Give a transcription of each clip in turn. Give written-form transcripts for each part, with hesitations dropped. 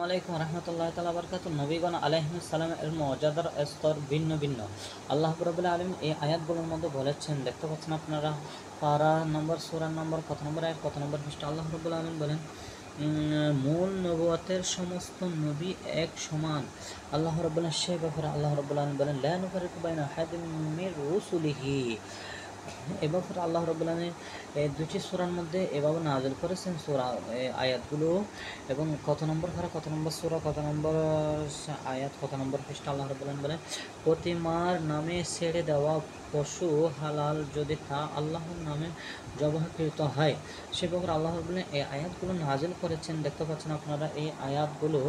আলাইকুম রহমতুল্লাহ তাআলা বারাকাতুহু। নবীগণ আলাইহিস সালামের মর্যাদার স্তর ভিন্ন ভিন্ন। আল্লাহ রাব্বুল আলামিন এই আয়াতগুলোর মধ্যে বলেছেন, দেখতে পাচ্ছেন আপনারা, পারা নম্বর, সূরা নম্বর, কত নম্বর আয়াত, কত নম্বর পৃষ্ঠা। আল্লাহ রাব্বুল আলামিন বলেন, মূল নবুয়তের সমস্ত নবী এক সমান। আল্লাহ রাব্বুল আলামিন সে ব্যাপারে আল্লাহ রাব্বুল আলামিন বলেন, লা নুফাররিকু বাইনা আহাদিন মির রুসুলিহি। এ ব্যাপারে আল্লাহ রাব্বুল আলামিন দুটি সূরার মধ্যে এভাবে নাযিল করেছেন সূরা আয়াতগুলো। এবং কত নম্বর পারা, কত নম্বর সূরা, কত নম্বর আয়াত, কত নম্বর পৃষ্ঠা। আল্লাহ রাব্বুল আলামিন বলেন, প্রতিমার নামে ছেড়ে দেওয়া পশু হালাল যদি তা আল্লাহর নামে জবাহকৃত হয়। সে ব্যাপারে আল্লাহ রাব্বুল আলামিন এই আয়াতগুলো নাযিল করেছেন, দেখতে পাচ্ছেন আপনারা এই আয়াতগুলো।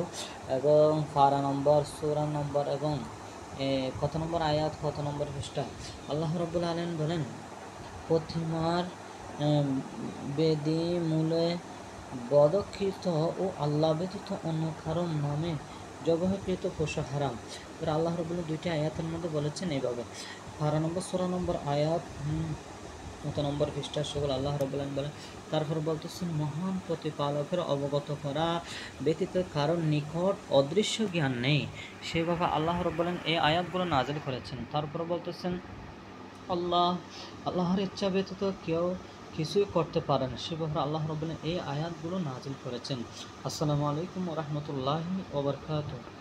এবং পারা নম্বর, সূরা নম্বর এবং কত নম্বর আয়াত, কত নম্বর পৃষ্ঠা। আল্লাহ রাব্বুল আলামিন বলেন, প্রতিমার বেদি মূলে বদকৃত ও আল্লাহ ব্যতীত অন্য কারণ নামে জবাহকৃত পশু হারাম। এবার আল্লাহ রাব্বুল দুইটি আয়াতের মধ্যে বলেছেন এইভাবে। পারা নম্বর, সূরা নম্বর, আয়াত কত নম্বর পৃষ্ঠা, সেগুলো আল্লাহ রাব্বুল আলামিন বলেন। তারপর বলতেছেন, মহান প্রতিপালকের অবগত করা ব্যতীত কারণ নিকট অদৃশ্য জ্ঞান নেই। সেভাবে আল্লাহ রাব্বুল আলামিন এই আয়াতগুলো নাযিল করেছেন। তারপর বলতেছেন, আল্লাহর ইচ্ছা ব্যতীত কেউ কিছুই করতে পারে না। সে ব্যাপারে আল্লাহ রাব্বুল আলামিন এই আয়াতগুলো নাযিল করেছেন। আসসালামু আলাইকুম ওয়া রাহমাতুল্লাহি ওয়া বারাকাতুহু।